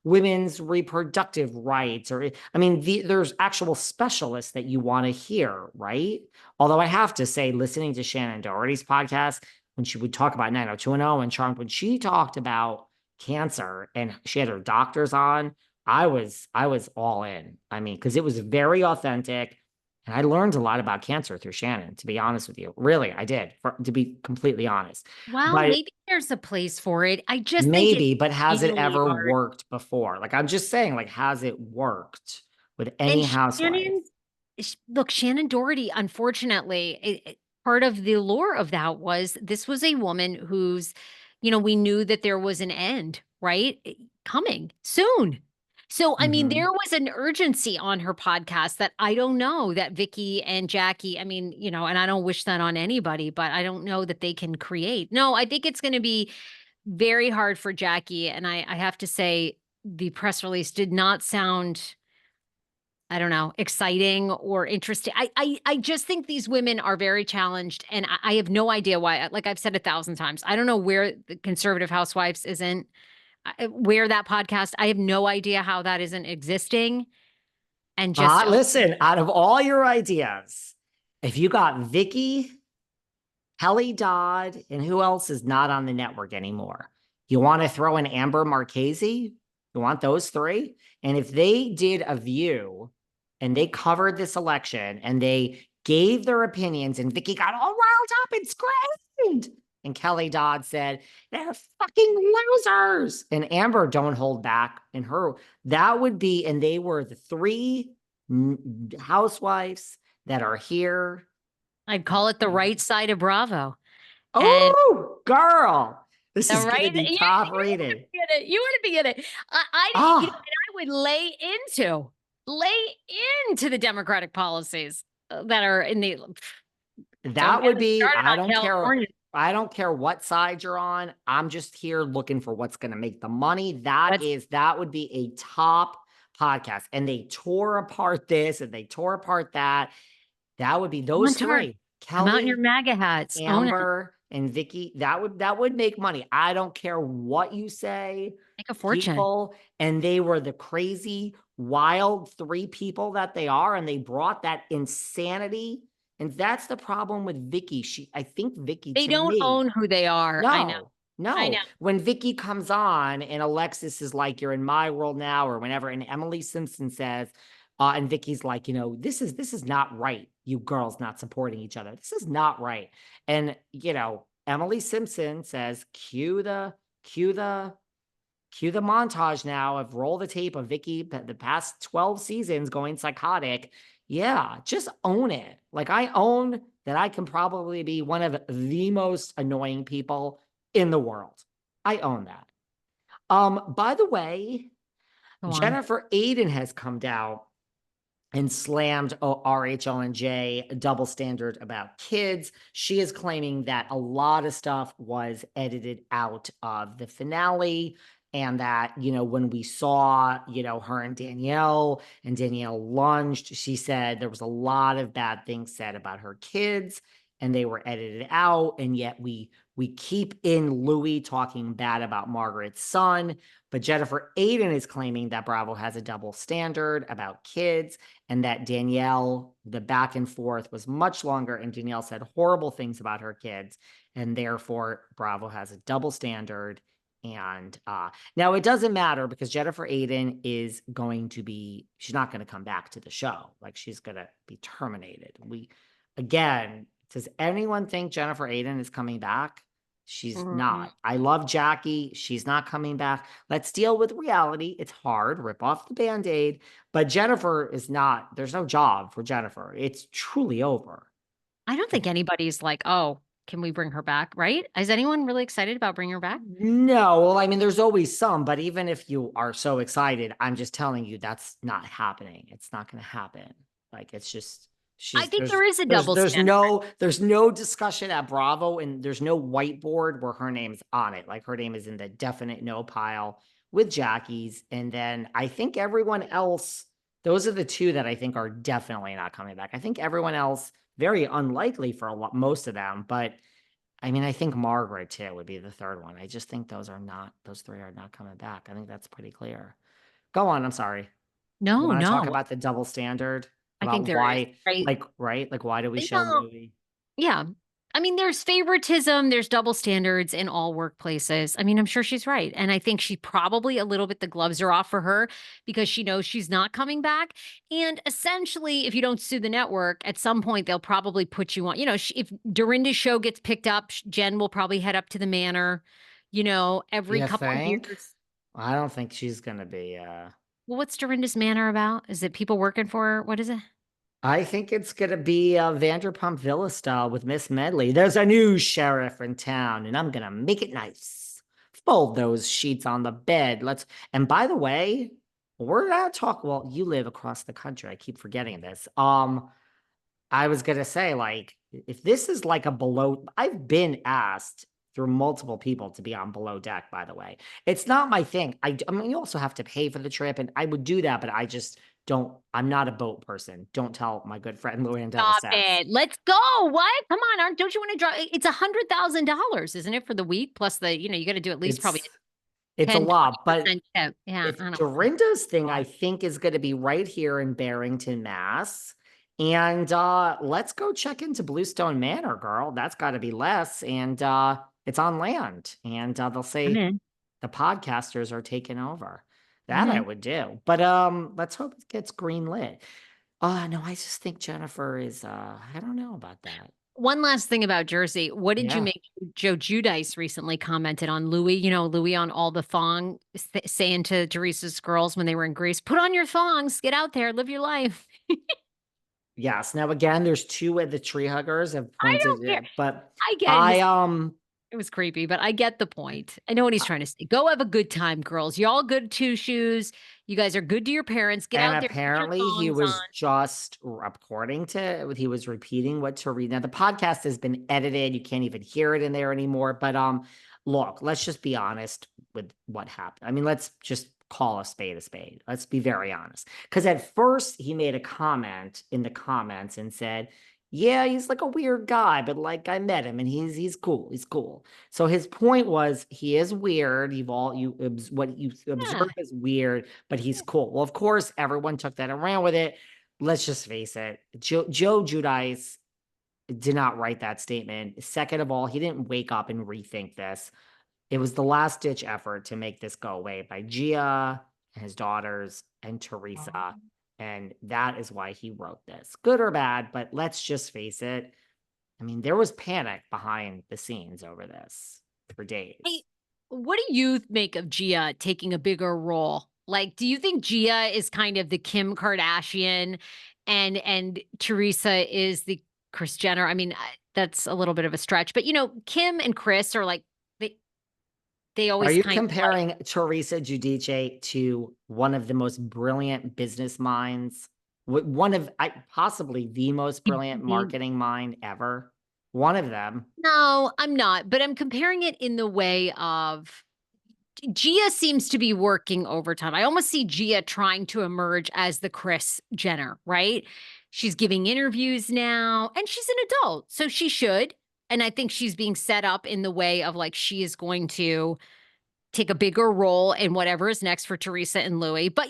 women's reproductive rights, or, I mean, there's actual specialists that you want to hear, right? Although I have to say, listening to Shannon Doherty's podcast, when she would talk about 90210 and Charmed, when she talked about cancer and she had her doctors on, I was all in. I mean, because it was very authentic. And I learned a lot about cancer through Shannon, to be honest with you. Really, I did, to be completely honest. Well, But maybe there's a place for it. I just think it's maybe, but has it really ever hard. worked before? Like, I'm just saying, like, has it worked with any And housewife? Look, Shannon Doherty, unfortunately, part of the lure of that was this was a woman who's, we knew that there was an end, right? Coming soon. So, I mean, Hmm. there was an urgency on her podcast that I don't know that Vicky and Jackie, I mean, and I don't wish that on anybody, but I don't know that they can create. No, I think it's going to be very hard for Jackie. And I have to say, the press release did not sound, I don't know, exciting or interesting. I just think these women are very challenged, and I have no idea why. Like I've said 1,000 times, I don't know where the Conservative Housewives isn't, where that podcast. I have no idea how that isn't existing, and just Listen, out of all your ideas, if you got Vicky, Kelly Dodd, and who else is not on the network anymore? You want to throw in Amber Marchese? You want those three? And if they did a view and they covered this election and they gave their opinions and Vicky got all riled up and screamed, and Kelly Dodd said, they're fucking losers. And Amber, don't hold back. And her, that would be, and they were the three housewives that are here. I'd call it the right side of Bravo, and Oh, girl, this the is going to right. be You top want to rated. be in it. You want to be in it. And Ah, I would lay into the Democratic policies that are in the. Don't that get would me be, started on California. I don't care what side you're on. I'm just here looking for what's going to make the money. Let's That would be a top podcast. And they tore apart this and they tore apart that. That would be come on, those Tar. three. Come out in your Kelly, MAGA hats. Own it. Amber, and Vicky. That would make money. I don't care what you say, Make a fortune. people. And they were the crazy, wild three people that they are, and they brought that insanity. And that's the problem with Vicky. I think Vicky, They to don't me, own who they are. I know. no, I know. no. When Vicky comes on and Alexis is like, "You're in my world now," or whenever, and Emily Simpson says, and Vicky's like, this is not right. You girls not supporting each other. This is not right. And Emily Simpson says, cue the cue the montage now of roll the tape of Vicky the past 12 seasons going psychotic. Yeah, just own it. Like, I own that I can probably be one of the most annoying people in the world. I own that. By the way, Go on. Jennifer Aydin has come down and slammed RHO and J double standard about kids. She is claiming that a lot of stuff was edited out of the finale, and that, when we saw, her and Danielle lunged, she said there was a lot of bad things said about her kids and they were edited out. And yet we keep in Louie talking bad about Margaret's son. But Jennifer Aydin is claiming that Bravo has a double standard about kids, and that Danielle, the back and forth was much longer, and Danielle said horrible things about her kids, and therefore Bravo has a double standard. And now it doesn't matter because Jennifer Aydin she's not going to come back to the show. Like, she's going to be terminated. Again, does anyone think Jennifer Aydin is coming back? She's Mm. not. I love Jackie. She's not coming back. Let's deal with reality. It's hard. Rip off the Band-Aid. But Jennifer is not. There's no job for Jennifer. It's truly over. I don't think anybody's like, oh, can we bring her back? Right? Is anyone really excited about bringing her back? No, well, I mean, there's always some, but even if you are so excited, I'm just telling you that's not happening. It's not going to happen. Like, it's just I she's think there is a there's double there's standard. no there's no discussion at Bravo, and there's no whiteboard where her name's on it. Like, her name is in the definite no pile with Jackie's, and then I think everyone else. Those are the two that I think are definitely not coming back. I think everyone else very unlikely for most of them, but I mean, I think Margaret too would be the third one. I just think those three are not coming back. I think that's pretty clear. Go on, I'm sorry. You No, wanna talk no, about the double standard? I think About there is, why, right? like, right? Like, why do we show Well, Louis? yeah. I mean, there's favoritism, there's double standards in all workplaces. I mean, I'm sure she's right. And I think she probably a little bit the gloves are off for her because she knows she's not coming back. And essentially, if you don't sue the network, at some point they'll probably put you on, if Dorinda's show gets picked up, Jen will probably head up to the manor, every You couple of think? years. I don't think she's gonna be, Well, what's Dorinda's manor about? Is it people working for her? What is it? I think it's gonna be Vanderpump Villa style with Miss Medley. There's a new sheriff in town, and I'm gonna make it nice. Fold those sheets on the bed. And by the way, we're not talking. Well, you live across the country. I keep forgetting this. I was gonna say, like, if this is like a below, I've been asked through multiple people to be on below deck, by the way. It's not my thing. I mean, you also have to pay for the trip, and I would do that, but I just don't, I'm not a boat person. Don't tell my good friend Luandella Stop says. it. Let's go. What? Come on. Don't you want to draw? It's $100,000, isn't it, for the week? Plus you got to do at least probably It's it's a 10, lot, but 20% tip. Yeah, if I don't Dorinda's thing, I know. think, is going to be right here in Barrington, Mass. And let's go check into Bluestone Manor, girl. That's got to be less. And it's on land. And they'll I'm say in. the podcasters are taking over. I'm That I in. would do. But let's hope it gets green lit. No, I just think Jennifer is I don't know about that. One last thing about Jersey. What did you Yeah. make? Joe Judice recently commented on Louie, Louie on all the thong, saying to Teresa's girls when they were in Greece, put on your thongs, get out there, live your life. Yes. Now again, there's two of the tree huggers have I pointed don't care. it, but I get it. I It was creepy, but I get the point. I know what he's trying to say. Go have a good time, girls. Y'all good two shoes. You guys are good to your parents. Get and out there, put your apparently he thongs was on. just, according to, he was repeating what to read. Now the podcast has been edited. You can't even hear it in there anymore. But look, let's just be honest with what happened. I mean, let's just call a spade a spade. Let's be very honest. Because at first he made a comment in the comments and said, yeah, he's like a weird guy, but like I met him and he's cool. He's cool. So his point was he is weird. What you Yeah. observe is weird, but he's cool. Well, of course, everyone took that around with it. Let's just face it. Joe Judice did not write that statement. Second of all, he didn't wake up and rethink this. It was the last ditch effort to make this go away by Gia and his daughters and Teresa. And that is why he wrote this. Good or bad, but let's just face it. I mean, there was panic behind the scenes over this for Hey, days. what do you make of Gia taking a bigger role? Like, do you think Gia is kind of the Kim Kardashian and Teresa is the Kris Jenner? I mean, that's a little bit of a stretch, but Kim and Chris are like they Are always you kind of like comparing Teresa Giudice to one of the most brilliant business minds? One of possibly the most brilliant marketing mind ever. One of them. No, I'm not, but I'm comparing it in the way of Gia seems to be working overtime. I almost see Gia trying to emerge as the Kris Jenner, right? She's giving interviews now and she's an adult, so she should. And I think she's being set up in the way of like she is going to take a bigger role in whatever is next for Teresa and Louie. But